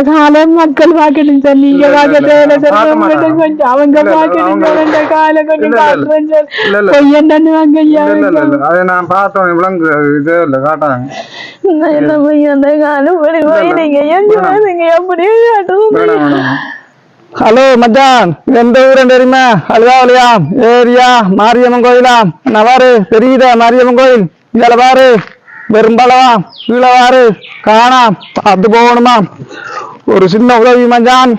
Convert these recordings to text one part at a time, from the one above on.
காலம் மக்கள் பாக்கணும் சார். நீங்க பாக்க கொஞ்சம் அவங்க பாக்கணும் காலம் கொஞ்சம் பொய்யன்னு வாங்க. அதை நான் பார்த்தோம் விலங்கு இது இல்ல காட்டாங்க. என்ன பொய் அந்த காலம் நீங்க எப்படி காட்டுவோம். ஹலோ மச்சான், எந்த ஊரன் தெரியுமா? அழுதாவலியா ஏரியா மாரியம்மன் கோயிலா? நவாரு தெரியுதா மாரியம்மன் கோயில்? இதில் பாரு வெறும்பளவா கீழே வாரு காணா பார்த்து போகணுமா? ஒரு சின்ன உதவி மச்சான்.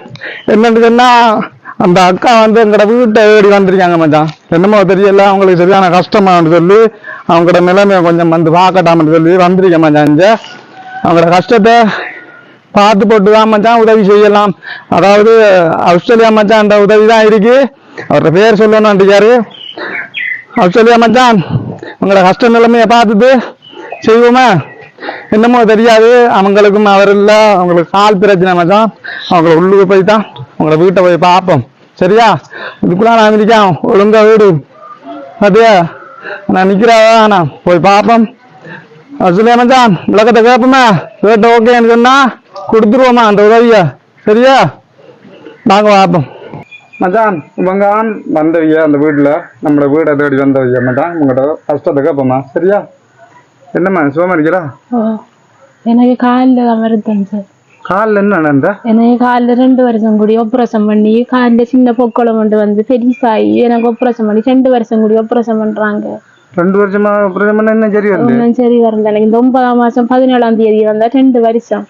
என்னன்னு சொன்னா அந்த அக்கா எங்கட வீட்டை ஏறி வந்திருக்காங்க மச்சான். என்னமோ தெரியல, அவங்களுக்கு சரியான கஷ்டமானு சொல்லி அவங்களோட நிலைமையை கொஞ்சம் பார்க்கட்டாமன்னு சொல்லி வந்திருக்கேன் மச்சான். இங்க அவங்களோட கஷ்டத்தை பார்த்து போட்டுதான் மச்சான் உதவி செய்யலாம். அதாவது ஆஸ்திரேலியா மச்சான் அந்த உதவி தான் இருக்கு. அவரோட பேர் சொல்லணும்ன்றாரு. ஆஸ்திரேலியா மச்சான் உங்களோட கஷ்ட நிலைமையை பார்த்துட்டு செய்வோமா? என்னமோ தெரியாது, அவங்களுக்கும் அவர் இல்லை, அவங்களுக்கு கால் பிரச்சனை மச்சான். அவங்கள உள்ளுக்கு போய் தான் அவங்கள வீட்டை போய் பார்ப்போம். சரியா? இதுக்குள்ள நான் இருக்கேன், ஒழுங்கா வீடு அப்படியா? நான் நிற்கிறானா போய் பார்ப்போம். ஆஸ்திரேலியா மச்சான் விளக்கத்தை கேட்போமா? கேட்ட ஓகேன்னு சொன்னா கொடுத்துருவோமா அந்த உதவியா? சரியா? நாங்க பார்ப்போம் மச்சான். இவங்க வந்தவங்க அந்த வீட்டுல நம்மளோட வீடை தேடி வந்தவங்க மச்சான். உங்கள்கிட்ட கஷ்டத்தை கேட்போமா? சரியா? என்னம்மா சுகமா இருக்கிறா? எனக்கு காலில் தான் வருதுங்க சார். காலில் என்ன நடந்த? எனக்கு காலில் 2 வருஷம் கூடி ஆப்ரேஷன் பண்ணி காலில் சின்ன பொக்களம் கொண்டு பெரிசாகி எனக்கு ஆப்ரேஷன் பண்ணி 2 வருஷம் கூடி ஆப்ரேஷன் பண்றாங்க. 2 வருஷமா ஆப்ரேஷன் பண்ண என்ன சரி வரல? ஒன்றும் சரி வரல. எனக்கு இந்த 9ஆம் மாசம் 17ஆம் தேதி வந்தா 2 வருஷம்.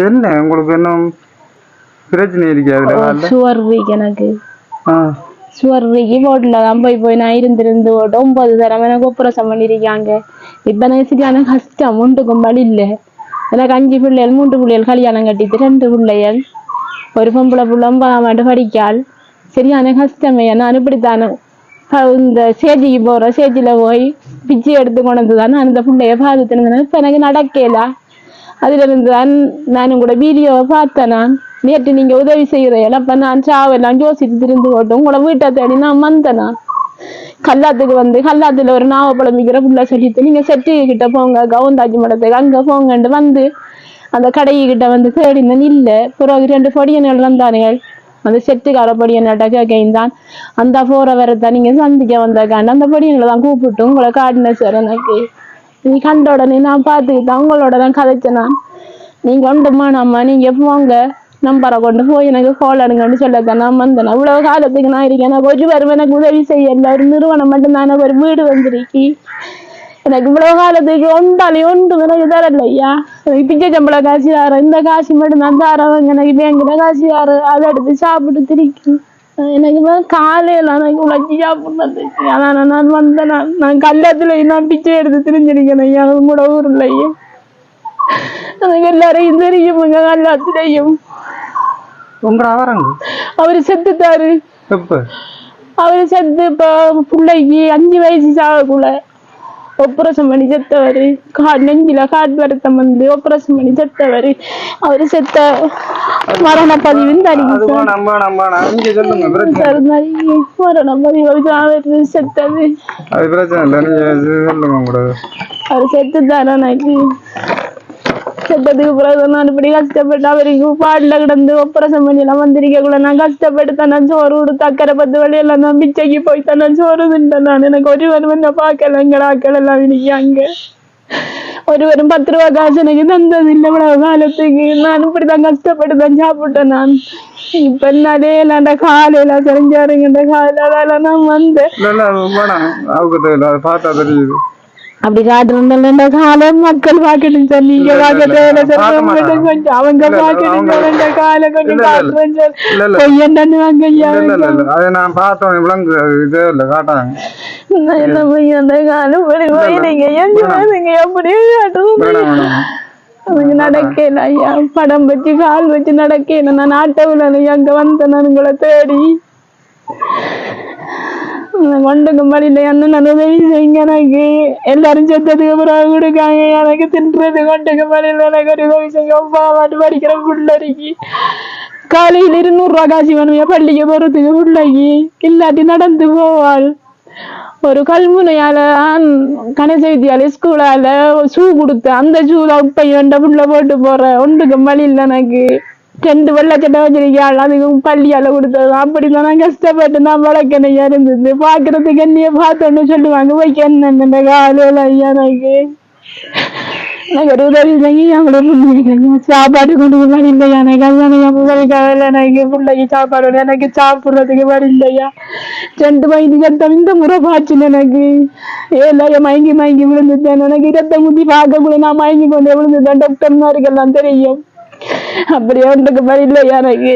என்ன உங்களுக்கு இன்னும் பிரச்சனை இருக்காது? சுவர் வீக். எனக்கு சுவர் வீக்கி போட்டுல தான் போய் நான் இருந்து 9 தரம் எனக்கு ஆப்ரேஷன் பண்ணிருக்காங்க. இப்ப எனக்கு சரியான கஷ்டம். ஒன்றுக்கும் வழி இல்லை. எனக்கு 5 பிள்ளைகள், 3 பிள்ளைகள் கல்யாணம் கட்டிட்டு 2 பிள்ளைகள், ஒரு பொம்பளை புள்ள 9ஆம் ஆண்டு படிக்காள். சரியான கஷ்டமே. நான் இப்படித்தானே இந்த சேஜிக்கு போறேன். சேஜில போய் பிச்சை எடுத்து கொண்டு தான் நான் இந்த பிள்ளைய பார்த்துட்டு. இப்ப எனக்கு நடக்கல. அதுல இருந்து தான் நானும் கூட வீடியோவை பார்த்தேன். நான் நேற்று நீங்க உதவி செய்யறேன். அப்ப நான் சாவெல்லாம் யோசித்து திருந்து போட்டு உங்களை வீட்டை தேடி நான் வந்தேனா. கல்லாத்துக்கு கல்லாத்துல ஒரு நாவப்பழம் விற்கிற புள்ள சொல்லிட்டு நீங்க செட்டு கிட்ட போங்க, கவுந்தாஜி மடத்துக்கு அங்க போங்கன்ட்டு அந்த கடைகிட்ட தேடினேன். இல்லை. பிறகு 2 பொடியன்கள் வந்தானுங்கள். அந்த செட்டுக்கார பொடியன்கிட்ட கேட்கத்தான் அந்த போற வரத்தான் நீங்க சந்திக்க வந்தாக்காண்டு அந்த பொடியன்களை தான் கூப்பிட்டு உங்களை காட்டினேன் சார். எனக்கு நீ கண்ட உடனே நான் பார்த்துக்கிட்டேன். உங்களோட தான் கதைச்சேன் நான். நீங்க ஒன்றுமா நம்ம நீங்க போங்க, நம்பரை கொண்டு போய் எனக்கு கால் எடுங்கன்னு சொல்லத்தான் நான் வந்தேன். இவ்வளவு காலத்துக்கு நான் இருக்கேன். எனக்கு ஒரு பேரும் எனக்கு உதவி செய்யல. ஒரு நிறுவனம் மட்டும்தான் எனக்கு ஒரு வீடு வந்திருக்கு. எனக்கு இவ்வளவு காலத்துக்கு ஒன்று எனக்கு தரலையா. எனக்கு பிச்சை சம்பள காசு யாரு, இந்த காசு மட்டும் தான் தரவங்க. எனக்கு பேங்கிற காசு யாரு, அதை எடுத்து சாப்பிட்டு திரிக்கும். எனக்கு காலையில எனக்கு உழைச்சி சாப்பிடுறதுக்கு. ஆனா நான் வந்தேன். நான் கல்லத்துலயும் நான் பிச்சை எடுத்து திரிஞ்சிருக்கேன். ஐயா கூட ஊர்லயும் எனக்கு எல்லாரையும் தெரியும். கல்லத்துலயும் அவரு செத்துட்டாரு. அவரு செத்து இப்ப பிள்ளைக்கு 5 வயசு சாகக்குள்ள ஆப்ரேஷன் பண்ணி செத்தவரு. நெஞ்சில காட் வருத்தம் ஆப்ரேஷன் பண்ணி செத்தவரு. அவரு செத்த மரண பதிவுன்னு தருங்க சார். மரண பதிவு செத்தது. அவரு செத்துட்டாரு. எனக்கு செத்ததுக்கு பிறகு நான் இப்படி கஷ்டப்பட்டு அவருக்கு பாடல கிடந்து ஆப்ரேஷன் பண்ணி எல்லாம் வந்திருக்கக்குள்ள நான் கஷ்டப்பட்டு தானே சோறு கொடுத்து அக்கறை 10 வழியெல்லாம் நான் பிச்சைக்கு போய் தானே சோறு தின்ட்டேன். நான் எனக்கு ஒருவரும் என்ன பார்க்கல. எங்கட ஆக்கள் எல்லாம் அங்க ஒருவரும் 10 ரூபா காசு எனக்கு தந்தது இல்லை. இவ்வளவு காலத்துக்கு நான் இப்படிதான் கஷ்டப்பட்டு தான் சாப்பிட்டேன். நான் இப்ப என்னாலே இல்லாண்ட காலையில செஞ்சாருங்க காலையில நான் வந்தேன். அப்படி காட்டுறேன் காலம் மக்கள் பாக்கணும் சார். நீங்க பாக்க கொஞ்சம் அவங்க பாக்கணும் காலை கொஞ்சம் காட்டுறேன் சார். பொய்யன்னு வாங்க. நான் பார்த்தோம் விலங்கு இது இல்ல காட்டாங்க. என்ன பொய் அந்த காலம் நீங்க எப்படி காட்டுறோம். அவங்க நடக்கல ஐயா. படம் வச்சு கால் வச்சு நடக்கல. நான் ஆட்டோவில் அங்க வந்தேன். நான் உங்களை தேடி கொண்டுக்கும் வழியில என்ன உதவி செய்யுங்க. எனக்கு எல்லாரும் செத்ததுக்கு பிறகு கொடுக்காங்க. எனக்கு தின்றது கொண்டுக்கும் வழியில எனக்கு ஒரு உதவி செய்ய. பாட்டு படிக்கிற பிள்ளைக்கு காலையில் 200 ரூபா காசு வேணுமையா பள்ளிக்கு போறதுக்கு. பிள்ளைக்கு இல்லாட்டி நடந்து போவாள். ஒரு கல்முனையால கணேச வித்யாலய ஸ்கூலால ஷூ கொடுத்து அந்த ஷூ இப்ப எண்ட புள்ள போட்டு போற ஒன்றுக்கு மழை இல்லை எனக்கு 2 வெள்ளச்சட்டை வச்சிருக்காள் அதுக்கு பள்ளியால கொடுத்தது அப்படிதான் நான் கஷ்டப்பட்டு நான் வளர்க்கணையா இருந்தது பாக்குறதுக்கு என்னைய பார்த்தோன்னு சொல்லுவாங்க வைக்க என்ன காலையில ஐயா எனக்கு ஒரு உதவி செஞ்சு அவங்களோட சாப்பாடு கொண்டு வர இல்லையா எனக்கு பிள்ளைக்கு சாப்பாடு எனக்கு சாப்பிடுறதுக்கு வர இல்லையா 2 வயது ரத்தம் இந்த முறை பாய்ச்சுன்னு எனக்கு ஏழைய மயங்கி விழுந்துட்டேன் எனக்கு ரத்தம் ஊத்தி பார்க்க கூட நான் மயங்கி கொண்டு விழுந்துட்டேன் டாக்டர்மாருக்கெல்லாம் தெரியும் அப்படியே ஒன்றுக்கு வர இல்லையா எனக்கு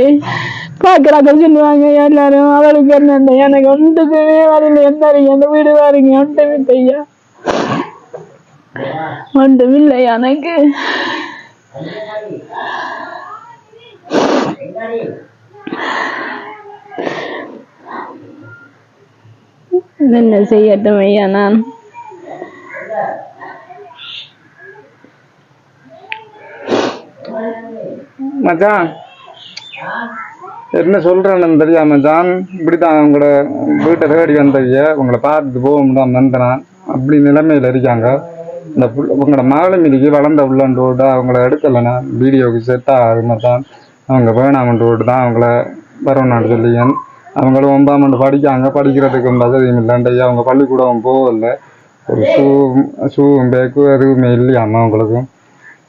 பாக்குறாங்க சொல்லுவாங்க எல்லாரும் அவளுக்கு என்ன எனக்கு ஒன்றுக்குமே வரல என்ன அந்த வீடு வாருங்க ஒன்றும் இல்லையா ஒன்றும் இல்லையா எனக்கு என்ன செய்யட்டும் ஐயா நான் மச்சான் என்ன சொல்றேன்னு தெரியாம மச்சான் இப்படித்தான் உங்களோட வீட்டை தேடி வந்தீங்க உங்களை பார்த்துட்டு போக முடியாம வந்தேன் அப்படி நிலைமையில இருக்காங்க இந்த உங்களோட மகளிமிக்கு வளர்ந்த உள்ளோட அவங்கள எடுக்கலைன்னா வீடியோவுக்கு செட் ஆகாது மச்சான் அவங்க வேணாமன்றோடு தான் அவங்கள வரணும்னு சொல்லியன் அவங்களும் 9ஆம் ஆண்டு படிக்காங்க படிக்கிறதுக்கு வசதியும் இல்லைண்டையா அவங்க பள்ளிக்கூடம் போகல ஒரு ஷூவும் பேக்கும் எதுவுமே இல்லையாம்மா அவங்களுக்கும்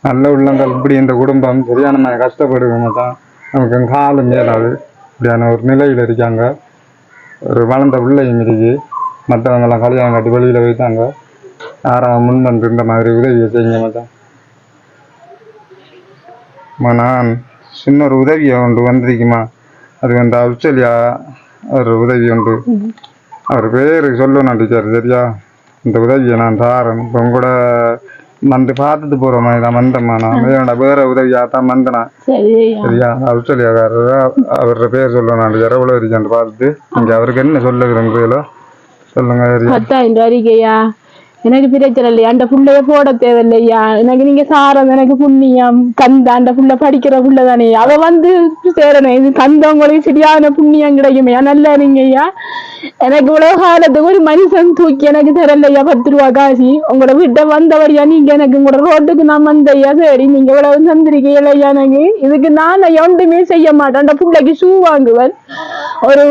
நல்ல உள்ளங்கள் இப்படி இந்த குடும்பம் சரியான நான் கஷ்டப்படுவேன் தான் நமக்கு காலம் மேலாது இப்படியான ஒரு நிலையில் இருக்காங்க ஒரு வளர்ந்த பிள்ளையும் இருக்கு மற்றவங்கெல்லாம் கல்யாணம் கட்டி வெளியில் வைத்தாங்க யாராவது முன் வந்து இந்த மாதிரி உதவியை செய்யுங்க மச்சான் நான் சின்ன ஒரு உதவியை ஒன்று வந்திருக்குமா அது வந்து ஆஸ்திரேலியா ஒரு உதவி உண்டு அவர் பேர் சொல்லணும் டீச்சர் சரியா இந்த உதவியை நான் தாரேன் இப்போ கூட வந்து பார்த்துட்டு போற மாதிரி தான் வந்தேம்மா நான் என்னோட வேற உதவியா தான் வந்தேனா சரியா ஆஸ்திரேலியாக்காரர் அவரோட பேர் சொல்லணும் டீச்சர் எவ்வளோ இருக்கான்னு பார்த்துட்டு நீங்க அவருக்கு என்ன சொல்லுகிறேன் சொல்லுங்க 10,000 ரூபாய்க்கையா எனக்கு பிரச்சனை இல்லையா அந்த புள்ளைய போட தேவையில்லையா எனக்கு நீங்க சாரம் எனக்கு புண்ணியம் கந்த அந்த புள்ள படிக்கிற புள்ள தானே அவ வந்து சேரணும் இது கந்தவங்களுக்கு சரியான புண்ணியம் கிடைக்குமே நல்லா இருங்கய்யா எனக்கு இவ்வளவு காலத்துக்கு ஒரு மனுஷன் தூக்கி எனக்கு தரலையா 10 ரூபா காசி உங்களோட வீட்டை வந்தவரையா நீங்க எனக்கு உங்களோட ரோட்டுக்கு நான் வந்தையா சரி நீங்க இவ்வளவு சந்திரிக்கையா எனக்கு இதுக்கு நான் ஒன்றுமே செய்ய மாட்டேன் அந்த புள்ளைக்கு ஷூ வாங்குவேன் ஒரு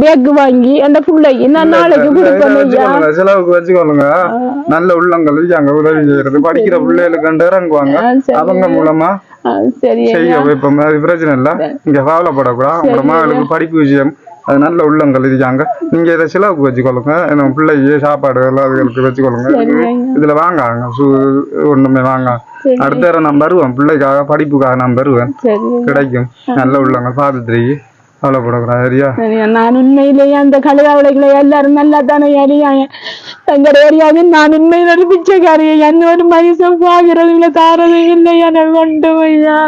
பேக் வாங்கி அந்த புள்ளைக்கு நான் நாளைக்கு கொடுப்பேன் செலவுக்கு வச்சுக்கோங்க நல்ல உள்ளங்கள் இருக்காங்க உதவி செய்யறது படிக்கிற பிள்ளைகளுக்கு இறங்குவாங்க அவங்க மூலமா செய்ய வைப்போம் அது பிரச்சனை இல்லை இங்க கவலைப்படக்கூடாது உங்களோட மகளுக்கு படிப்பு விஷயம் அது நல்ல உள்ளங்கள் இருக்காங்க நீங்க இதை செலவுக்கு வச்சுக்கொள்ளுங்க என்ன பிள்ளைக்கு சாப்பாடு எல்லாம் அதுகளுக்கு வச்சுக்கொள்ளுங்க இதுல வாங்காங்க ஒண்ணுமே வாங்க அடுத்த தடவை நான் வருவேன் பிள்ளைக்காக படிப்புக்காக நான் வருவேன் கிடைக்கும் நல்ல உள்ளங்கள் பார்த்துட்டு கவலைப்படக்கூடாது சரியா நான் உண்மையிலேயே அந்த கழுகாவளைகளை எல்லாரும் நல்லா தானே அறியாங்க எங்க ஏரியாவே நான் உண்மையில ஒரு பிச்சைக்காரியை என்ன ஒரு மனுஷன் பாக்குறது இல்ல தாரது இல்லையா நான் கொண்டு போய்யா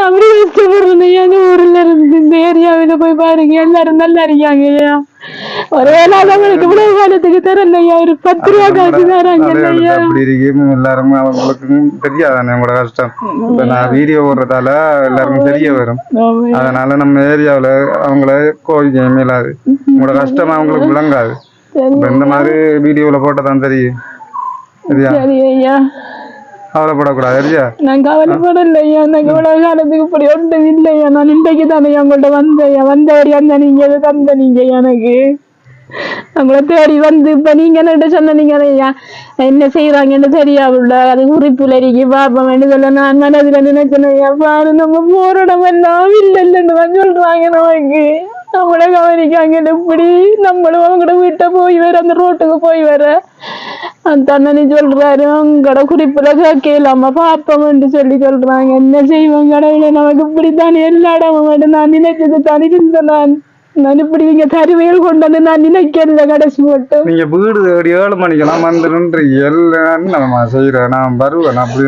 அப்படி கஷ்டப்படுறேன் அந்த ஊர்ல இருந்து இந்த ஏரியாவில போய் பாருங்க எல்லாரும் நல்லா இருக்காங்கய்யா ஒருவேளை அவங்களுக்கு இவ்வளவு காலத்துக்கு தரலையா ஒரு 10 ரூபா காசு தராங்க இல்லையா அப்படி இருக்கும் எல்லாருமே அவங்களுக்கும் தெரியாதானே உங்களோட கஷ்டம் இப்ப நான் வீடியோ போடுறதால எல்லாருக்கும் தெரிய வரும் அதனால நம்ம ஏரியாவில அவங்கள கோவிக்க மேலாது உங்களோட கஷ்டம் அவங்களுக்கு விளங்காது இப்ப இந்த மாதிரி வீடியோல போட்டதான் தெரியும் சரியா கவலைப்படக்கூடாது சரியா நான் கவலைப்படலையா எனக்கு இவ்வளவு காலத்துக்கு இப்படி ஒன்றும் இல்லையா நான் இன்றைக்கு தானே உங்கள்கிட்ட வந்தவரையா நீங்க எதை தந்த நீங்க எனக்கு உங்களை தேடி வந்து இப்ப நீங்க என்ன சொன்னீங்க என்ன செய்யறாங்கன்னு தெரியாவுள்ள அது குறிப்புல இருக்கு பாப்பா வேண்டியதில்ல நான் மனதுல நினைச்சேன் பாரு நம்ம போராடம் எல்லாம் இல்லைன்னு தான் சொல்றாங்க நமக்கு நம்மள கவனிக்காங்க இப்படி நம்மளும் அவங்களோட வீட்டை போய் வர அந்த ரோட்டுக்கு போய் வர அந்த அண்ணனி சொல்றாரு உங்களோட குறிப்புல கேட்கலாம பாப்போம்னு சொல்றாங்க என்ன செய்வோம் கடவுளை நமக்கு இப்படித்தானே எல்லா இடமும் நான் நினைச்சது தான் இருந்தேன் நான் இப்படி நீங்க தருவையில் கொண்டு வந்து நான் நினைக்கல கடைசி மட்டும் நீங்க வீடு 7 மணிக்கெல்லாம் வந்து எல்லாம் நம்ம செய்யறேன் நான் வருவேன் அப்படி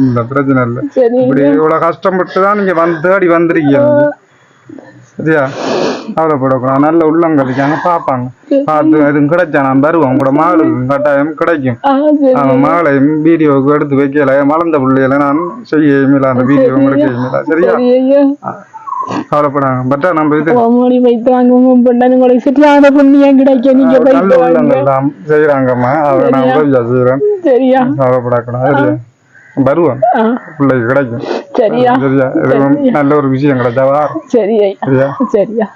இந்த பிரச்சனை இல்லை இப்படி இவ்வளவு கஷ்டப்பட்டுதான் நீங்க தேடி வந்திருக்கீங்க சரியா கவலைப்படக்கூடாது நல்ல உள்ளங்கள் இருக்காங்க பாப்பாங்க பார்த்து எதுவும் கிடைச்சா நான் வருவேன் உங்களோட மகளுக்கு கட்டாயம் கிடைக்கும் அவன் மகளையும் வீடியோவுக்கு எடுத்து வைக்கல வளர்ந்த பிள்ளைகளை நான் செய்ய அந்த வீடியோ எடுக்க சரியா கவலைப்படாங்க பட்டா நம்ம இது மோடி வைத்து வாங்க பொண்ணு உங்களுக்கு சரியான புண்ணியம் கிடைக்க நீங்க நல்ல போயிட்டு வாங்க உள்ளங்கள்லாம் செய்யறாங்கம்மா அதை நான் உதவியா செய்யறேன் சரியா கவலைப்படாக்கூடாது சரியா வருவோம் பிள்ளைக்கு கிடைக்கும் சரியா சரியா இது நல்ல ஒரு விஷயம் கிடைச்சாவா சரியா சரியா சரியா